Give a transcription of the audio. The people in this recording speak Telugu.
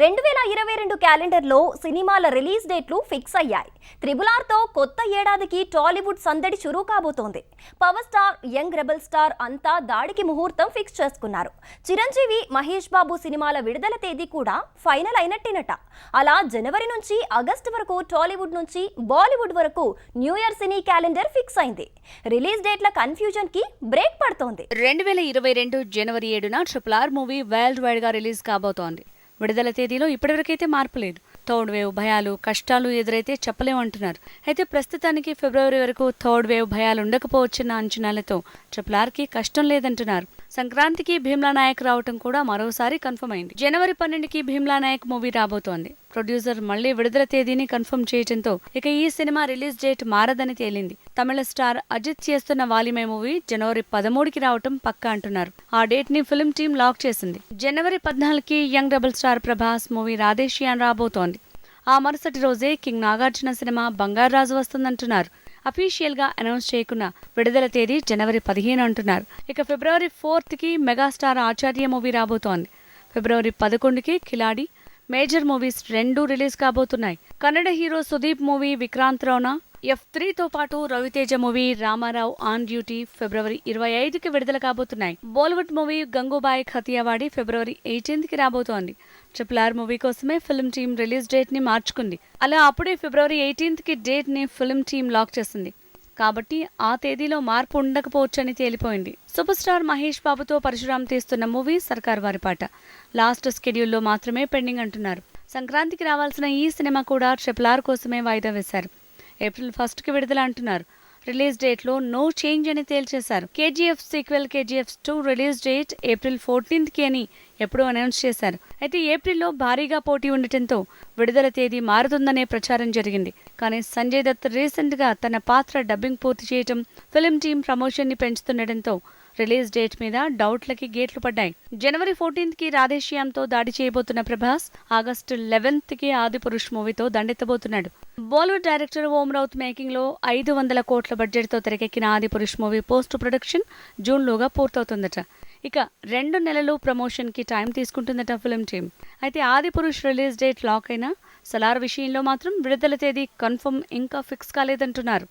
2022 క్యాలెండర్లో సినిమాల రిలీజ్ డేట్లు ఫిక్స్ అయ్యాయి. త్రిబుల్ ఆర్తో కొత్త ఏడాదికి టాలీవుడ్ సందడి చురువు కాబోతోంది. Power star, young rebel star అంతా దాడికి ముహూర్తం ఫిక్స్ చేసుకున్నారు. చిరంజీవి, మహేష్ బాబు సినిమాల విడుదల తేదీ కూడా ఫైనల్ అయినట్టేనట. అలా జనవరి నుంచి ఆగస్టు వరకు టాలీవుడ్ నుంచి బాలీవుడ్ వరకు న్యూ ఇయర్ సినీ క్యాలెండర్ ఫిక్స్ అయింది. రిలీజ్ డేట్ల కన్ఫ్యూజన్ కి బ్రేక్ పడుతోంది. 2022 జనవరి 7న RRR మూవీ వరల్డ్ వైడ్ గా రిలీజ్ కాబోతోంది. విడుదల తేదీలో ఇప్పటివరకైతే మార్పు లేదు. థర్డ్ వేవ్ భయాలు, కష్టాలు ఎదురైతే చెప్పలేమంటున్నారు. అయితే ప్రస్తుతానికి ఫిబ్రవరి వరకు థర్డ్ వేవ్ భయాలు ఉండకపోవచ్చన్న అంచనాలతో RRRకి కష్టం లేదంటున్నారు. సంక్రాంతికి భీమ్లా నాయక్ రావటం కూడా మరోసారి కన్ఫర్మ్ అయింది. జనవరి 12కి భీమ్లా నాయక్ మూవీ రాబోతోంది. ప్రొడ్యూసర్ మళ్లీ విడుదల తేదీని కన్ఫర్మ్ చేయడంతో ఇక ఈ సినిమా రిలీజ్ డేట్ మారదని తేలింది. తమిళ స్టార్ అజిత్ చేస్తున్న వాలిమై మూవీ జనవరి 13కి రావటం పక్కా అంటున్నారు. ఆ డేట్ ని ఫిల్మ్ టీమ్ లాక్ చేసింది. జనవరి 14కి young rebel star Prabhas movie Radhe Shyam రాబోతోంది. ఆ మరుసటి రోజే కింగ్ నాగార్జున సినిమా బంగారాజు వస్తుందంటున్నారు. అఫీషియల్ గా అనౌన్స్ చేయకున్న విడుదల తేదీ జనవరి 15 అంటున్నారు. ఇక ఫిబ్రవరి 4కి మెగాస్టార్ ఆచార్య మూవీ రాబోతోంది. ఫిబ్రవరి 11కి కిలాడి, మేజర్ మూవీస్ 2 రిలీజ్ కాబోతున్నాయి. కన్నడ హీరో సుదీప్ మూవీ విక్రాంత్ రౌనా, F3తో పాటు Ravi Teja movie Ramarao on duty ఫిబ్రవరి 25కి విడుదల కాబోతున్నాయి. బాలీవుడ్ మూవీ గంగూబాయ్ ఖతియావాడి ఫిబ్రవరి 18కి రాబోతోంది. RRR మూవీ కోసమే ఫిల్మ్ టీమ్ రిలీజ్ డేట్ ని మార్చుకుంది. అలా అప్పుడే ఫిబ్రవరి 18కి డేట్ ని ఫిల్మ్ టీమ్ లాక్ చేసింది. కాబట్టి ఆ తేదీలో మార్పు ఉండకపోవచ్చని తేలిపోయింది. సూపర్ స్టార్ మహేష్ బాబుతో పరశురామ్ తీస్తున్న మూవీ సర్కార్ వారి పాట లాస్ట్ స్కెడ్యూల్లో మాత్రమే పెండింగ్ అంటున్నారు. సంక్రాంతికి రావాల్సిన ఈ సినిమా కూడా RRR కోసమే వాయిదా వేశారు. ఏప్రిల్ 1కి విడుదల అంటున్నారు. రిలీజ్ డేట్ లో నో చేంజ్ అని తేల్చేశారు. KGF sequel KGF 2 release date April 14కి అని ఎప్పుడూ అనౌన్స్ చేశారు. అయితే ఏప్రిల్లో భారీగా పోటీ ఉండటంతో విడుదల తేదీ మారుతుందనే ప్రచారం జరిగింది. కానీ సంజయ్ దత్ రీసెంట్ గా తన పాత్ర డబ్బింగ్ పూర్తి చేయటం, ఫిల్మ్ టీం ప్రమోషన్ ని పెంచుతుండటంతో రిలీజ్ డేట్ మీద డౌట్లకి గేట్లు పడ్డాయి. జనవరి 14కి రాధేశ్యామ్తో దాడి చేయబోతున్న ప్రభాస్ ఆగస్టు 11కి ఆదిపురుష్ మూవీతో దండెత్తబోతున్నాడు. బాలీవుడ్ డైరెక్టర్ ఓం రౌత్ మేకింగ్ లో 500 కోట్ల బడ్జెట్ తో తెరకెక్కిన ఆదిపురుష్ మూవీ పోస్ట్ ప్రొడక్షన్ జూన్లోగా పూర్తవుతుందట. ఇక 2 నెలలు ప్రమోషన్ కి టైం తీసుకుంటుందట ఫిల్మ్ టీం. అయితే ఆదిపురుష్ రిలీజ్ డేట్ లాక్ అయినా సలార్ విషయంలో మాత్రం విడుదల తేదీ కన్ఫర్మ్ ఇంకా ఫిక్స్ కాలేదంటున్నారు.